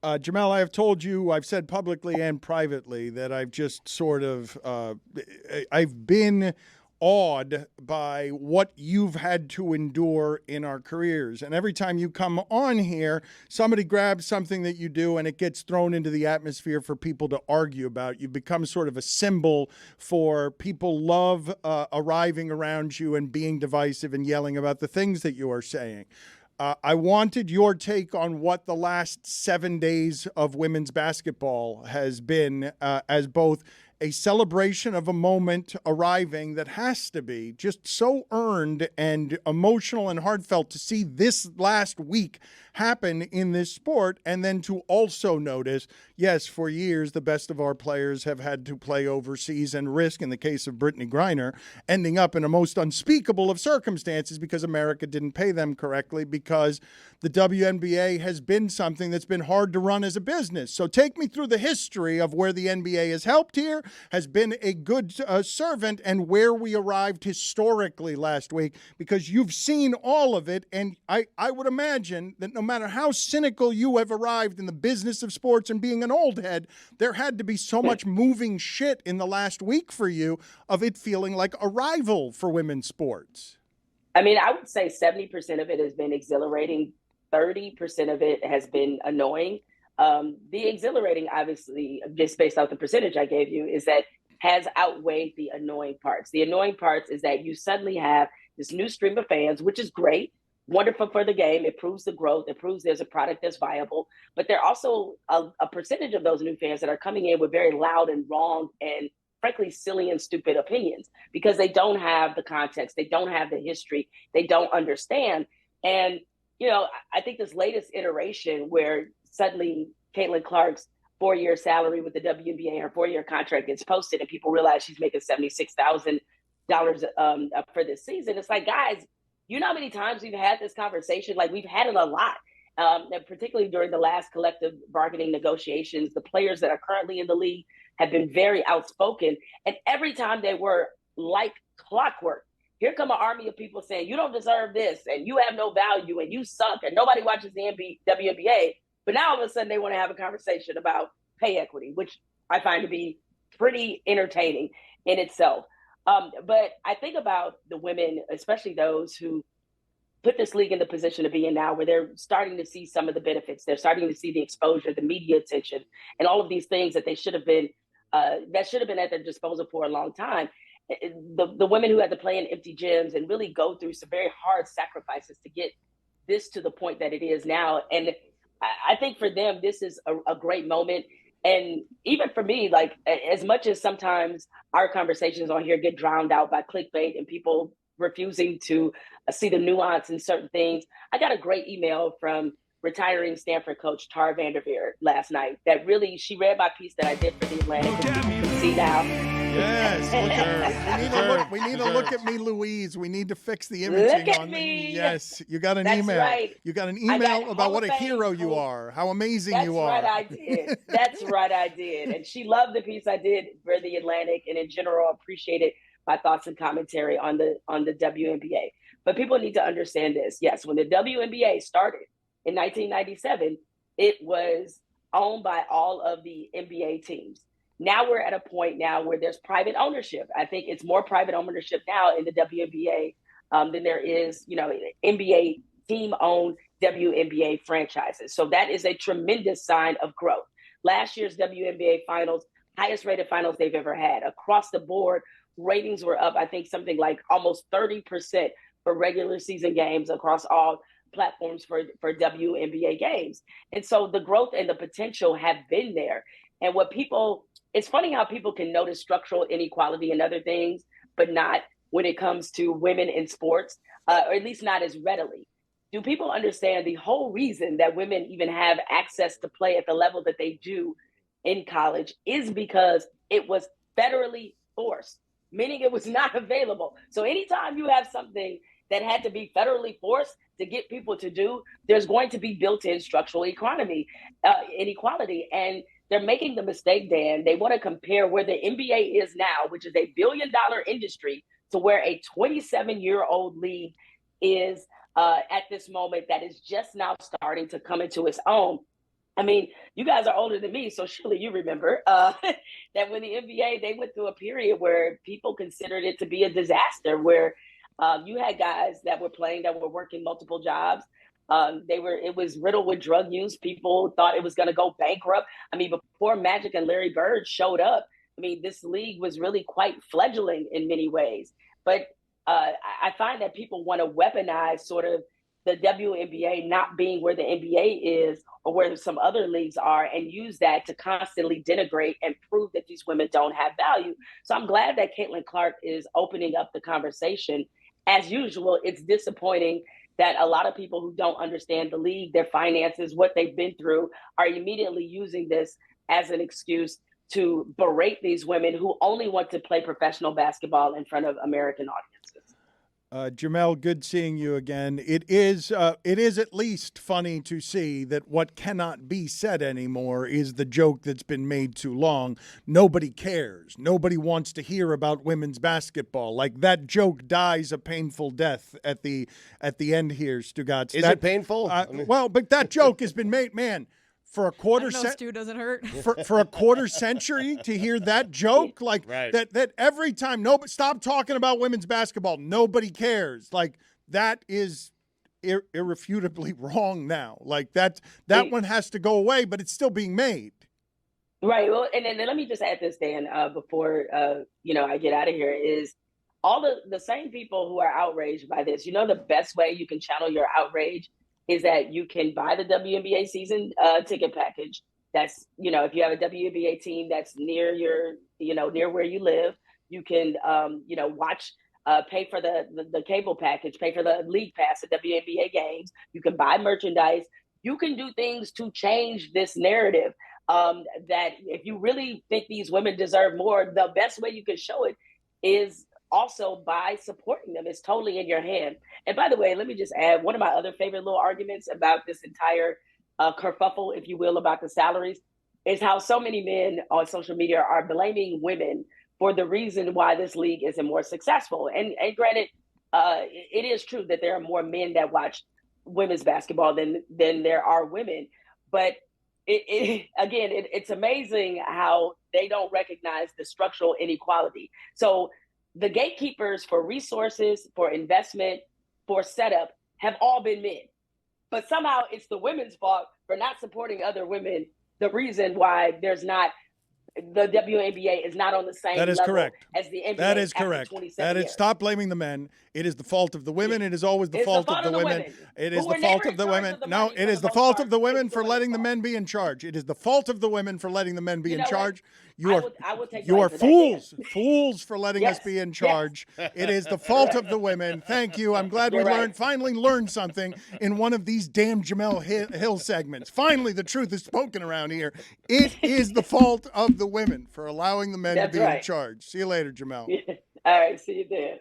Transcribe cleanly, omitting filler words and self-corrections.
Jemele, I have told you, I've said publicly and privately that I've just sort of, I've been awed by what you've had to endure in our careers. And every time you come on here, somebody grabs something that you do and it gets thrown into the atmosphere for people to argue about. You become sort of a symbol for people love arriving around you and being divisive and yelling about the things that you are saying. I wanted your take on what the last 7 days of women's basketball has been, as both a celebration of a moment arriving that has to be just so earned and emotional and heartfelt to see this last week happen in this sport, and then to also notice, yes, for years the best of our players have had to play overseas and risk, in the case of Brittany Griner, ending up in a most unspeakable of circumstances because America didn't pay them correctly, because the WNBA has been something that's been hard to run as a business. So take me through the history of where the NBA has helped here, has been a good servant, and where we arrived historically last week, because you've seen all of it. And I would imagine that no matter how cynical you have arrived in the business of sports and being an old head, there had to be so much moving shit in the last week for you of it feeling like a rival for women's sports. I mean, I would say 70% of it has been exhilarating. 30% of it has been annoying. The exhilarating, obviously, just based off the percentage I gave you, is that has outweighed the annoying parts. The annoying parts is that you suddenly have this new stream of fans, which is great, wonderful for the game. It proves the growth. It proves there's a product that's viable. But there are also a percentage of those new fans that are coming in with very loud and wrong and frankly silly and stupid opinions because they don't have the context. They don't have the history. They don't understand. And, you know, I think this latest iteration where suddenly Caitlin Clark's 4-year salary with the WNBA, her 4-year contract gets posted and people realize she's making $76,000 for this season. It's like, guys, you know how many times we've had this conversation? Like, we've had it a lot, and particularly during the last collective bargaining negotiations. The players that are currently in the league have been very outspoken. And every time they were like clockwork, here come an army of people saying, you don't deserve this, and you have no value, and you suck, and nobody watches the WNBA. But now all of a sudden they want to have a conversation about pay equity, which I find to be pretty entertaining in itself. But I think about the women, especially those who put this league in the position to be in now, where they're starting to see some of the benefits. They're starting to see the exposure, the media attention, and all of these things that they should have been at their disposal for a long time. The women who had to play in empty gyms and really go through some very hard sacrifices to get this to the point that it is now. And I think for them, this is a great moment. And even for me, like, as much as sometimes our conversations on here get drowned out by clickbait and people refusing to see the nuance in certain things, I got a great email from retiring Stanford coach Tar Vanderveer last night that really, she read my piece that I did for the Atlantic, which you can see now. Yes, we need to look at me, Louise. We need to fix the imaging look at on me. Yes, you got an That's email. Right. You got an email about what a hero you are, how amazing you are. That's right, I did. That's right, I did. And she loved the piece I did for the Atlantic, and in general appreciated my thoughts and commentary on the WNBA. But people need to understand this. Yes, when the WNBA started in 1997, it was owned by all of the NBA teams. Now we're at a point now where there's private ownership. I think it's more private ownership now in the WNBA than there is, NBA team-owned WNBA franchises. So that is a tremendous sign of growth. Last year's WNBA finals, highest rated finals they've ever had. Across the board, ratings were up, I think something like almost 30% for regular season games across all platforms for WNBA games. And so the growth and the potential have been there. And it's funny how people can notice structural inequality and other things, but not when it comes to women in sports, or at least not as readily. Do people understand the whole reason that women even have access to play at the level that they do in college is because it was federally forced, meaning it was not available. So anytime you have something that had to be federally forced to get people to do, there's going to be built-in structural inequality. And they're making the mistake, Dan. They want to compare where the NBA is now, which is a billion-dollar industry, to where a 27-year-old league is at this moment that is just now starting to come into its own. I mean, you guys are older than me, so surely you remember that when the NBA, they went through a period where people considered it to be a disaster, where you had guys that were playing that were working multiple jobs. It was riddled with drug use. People thought it was going to go bankrupt. I mean, before Magic and Larry Bird showed up, I mean, this league was really quite fledgling in many ways. But I find that people want to weaponize sort of the WNBA not being where the NBA is or where some other leagues are, and use that to constantly denigrate and prove that these women don't have value. So I'm glad that Caitlin Clark is opening up the conversation. As usual, it's disappointing that a lot of people who don't understand the league, their finances, what they've been through, are immediately using this as an excuse to berate these women who only want to play professional basketball in front of American audiences. Jemele, good seeing you again. It is at least funny to see that what cannot be said anymore is the joke that's been made too long. Nobody cares. Nobody wants to hear about women's basketball. Like, that joke dies a painful death at the end here, Stugotz. Is it painful? Well, but that joke has been made, man. For a quarter century, Stu doesn't hurt. For a quarter century to hear that joke, like right. that every time, stop talking about women's basketball. Nobody cares. Like, that is irrefutably wrong now. Like, that one has to go away, but it's still being made. Right. Well, and then let me just add this, Dan, before I get out of here, is all the same people who are outraged by this. You know, the best way you can channel your outrage is that you can buy the WNBA season ticket package. That's, if you have a WNBA team that's near near where you live, you can, watch, pay for the cable package, pay for the league pass at WNBA games. You can buy merchandise. You can do things to change this narrative. That if you really think these women deserve more, the best way you can show it is also by supporting them. It's totally in your hand. And by the way, let me just add, one of my other favorite little arguments about this entire kerfuffle, if you will, about the salaries, is how so many men on social media are blaming women for the reason why this league isn't more successful. And granted, it is true that there are more men that watch women's basketball than there are women. But it's amazing how they don't recognize the structural inequality. So the gatekeepers for resources, for investment, for setup have all been men. But somehow it's the women's fault for not supporting other women. The reason why the WNBA is not on the same level as the NBA. That is correct. Stop blaming the men. It is the fault of the women. It is always the fault of the women. It is the fault of the women. No, it is the fault of the women for letting the men be in charge. It is the fault of the women for letting the men be in charge. You are fools for letting us be in charge. It is the fault of the women. Thank you. I'm glad we finally learned something in one of these damn Jemele Hill segments. Finally, the truth is spoken around here. It is the fault of the women for allowing the men to be in charge. See you later, Jemele. All right, see you there.